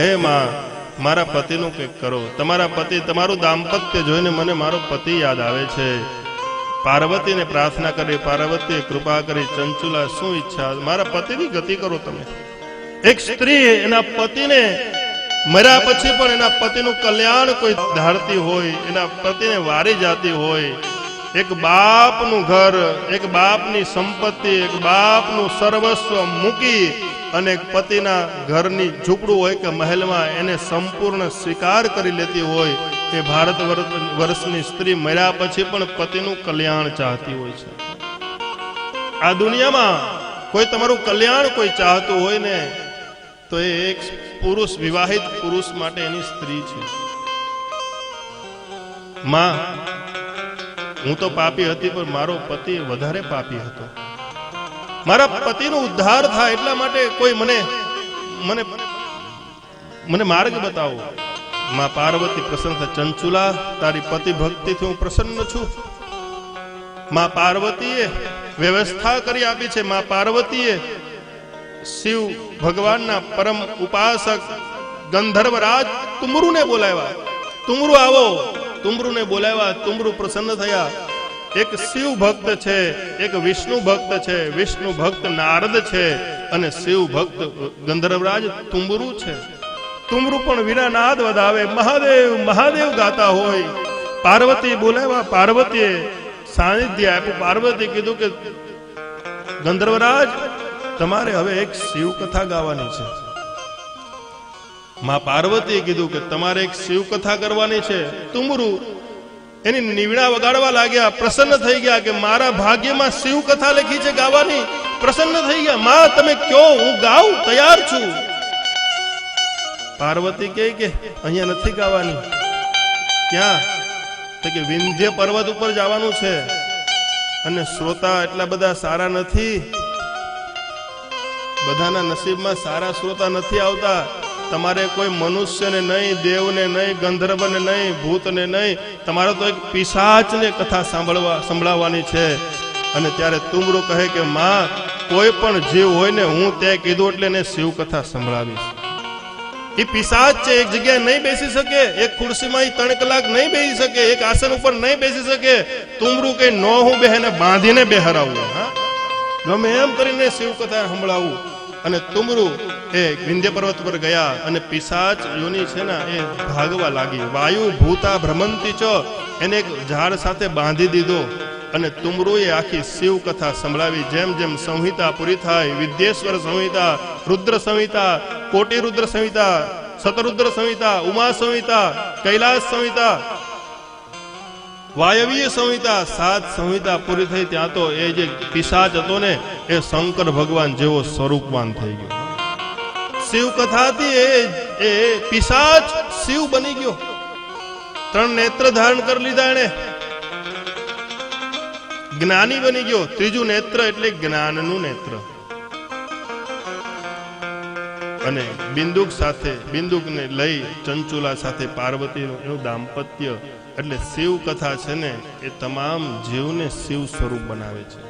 હે માં, મારા પતિનું કંઈક કરો. તમારા પતિ, તમારું દાંપત્ય જોઈને મને મારો પતિ યાદ આવે છે. પાર્વતીને પ્રાર્થના કરી. પાર્વતીએ કૃપા કરી. ચંચુલા, શું ઈચ્છા? મારા પતિની ગતિ કરો તમે. એક સ્ત્રી એના પતિને મર્યા પછી પણ એના પતિનું કલ્યાણ કોઈ ધારતી હોય, એના પતિને વારી જાતી હોય, એક બાપનું ઘર, એક બાપની સંપત્તિ, એક બાપનું સર્વસ્વ મૂકી અને એક પતિના ઘરની ઝૂંપડું હોય કે મહેલમાં એને સંપૂર્ણ સ્વીકાર કરી લેતી હોય, એ ભારત વર્ષની સ્ત્રી મર્યા પછી પણ પતિનું કલ્યાણ ચાહતી હોય છે. આ દુનિયામાં કોઈ તમારું કલ્યાણ કોઈ ચાહતું હોય ને તો એ એક પુરુષ, વિવાહિત પુરુષ માટે એની સ્ત્રી છે. માં, હું તો પાપી હતી પણ મારો પતિ વધારે પાપી હતો. મારા પતિનો ઉદ્ધાર થાય એટલા માટે કોઈ મને માર્ગ બતાવો. માં પાર્વતી પ્રસન્ન થાય. ચંચુલા, તારી પતિ ભક્તિથી હું પ્રસન્ન છું. માં પાર્વતીએ વ્યવસ્થા કરી આપી છે. માં પાર્વતીએ શિવ ભગવાનના પરમ ઉપાસક ગંધર્વરાજ તુમરુને બોલાવ્યા. તુમરુ આવો. તુમરુને બોલાવ્યા. તુમરુ પ્રસન્ન થયા. એક શિવ ભક્ત છે, એક વિષ્ણુ ભક્ત છે. વિષ્ણુ ભક્ત નારદ છે અને શિવ ભક્ત ગંધર્વરાજ તુમરુ છે. તુમરુ પણ વીરાનાદ વધાવે, મહાદેવ મહાદેવ ગાતા હોય. પાર્વતી બોલાવ્યા. પાર્વતીએ સાનિધ્ય આપ્યું. પાર્વતી કીધું કે ગંધર્વરાજ, તમારે હવે એક શિવ કથા ગાવાની છે. માં પાર્વતીએ કીધું કે તમારે એક શિવ કથા કરવાની છે. તુમરુ એની નીવડા વગાડવા લાગ્યા. પ્રસન્ન થઈ ગયા કે મારા ભાગ્યમાં શિવ કથા લખી છે ગાવાની. પ્રસન્ન થઈ ગયા. માં, તમે કયો, હું ગાઉં, તૈયાર છું. પાર્વતી કહે કે અહીંયા નથી ગાવાની. ક્યાં? તો કે વિંધ્ય પર્વત ઉપર જવાનું છે અને શ્રોતા એટલા બધા સારા નથી. બધાના નસીબમાં સારા શ્રોતા નથી આવતા. તમારે કોઈ મનુષ્યને નહીં, દેવને નહીં, ગંધર્વને નહીં, ભૂતને નહીં, તમારે તો એક પિશાચને કથા સંભળાવવાની છે. અને ત્યારે તુમરુ કહે કે માં, કોઈ પણ જીવ હોય ને હું તે કીધું એટલે એને શિવ કથા સંભળાવીશ. એ પિશાચ છે, એક જગ્યાએ નહીં બેસી શકે, એક ખુરશીમાં 3 કલાક નહીં બેસી શકે, એક આસન ઉપર નહીં બેસી શકે. તુમરુ કે નો, હું બેહને બાંધીને બેહરાવું. હા, ગમે એમ કરીને શિવ કથા સંભળાવું. અને તુમરુ એ વિંધ્ય પર્વત પર ગયા અને પિશાચ યોની છે ને એ ભાગવા લાગી. વાયુ ભૂતા ભ્રમંતી ચ, એને એક ઝાડ સાથે બાંધી દીધો અને તુમરુએ આખી શિવ કથા સંભળાવી. જેમ જેમ સંહિતા પૂરી થાય, વિદ્યેશ્વર સંહિતા, રુદ્ર સંહિતા, કોટી રુદ્ર સંહિતા, શતરુદ્ર સંહિતા, ઉમા સંહિતા, કૈલાસ સંહિતા, વાયવીય સંહિતા, 7 સંહિતા પૂરી થઈ. ત્યાં તો એ જે પિશાચ હતો ને એ શંકર ભગવાન જેવો સ્વરૂપવાન થઈ ગયો. શિવ કથાથી એ પિશાચ શિવ બની ગયો. 3 નેત્ર ધારણ કરી લીધા એને. જ્ઞાની બની ગયો. 3જું નેત્ર એટલે જ્ઞાનનું નેત્ર. અને બિંદુકને લઈ ચંચુલા સાથે પાર્વતીનું દાંપત્ય એટલે શિવ કથા છે ને એ તમામ જીવને શિવ સ્વરૂપ બનાવે છે.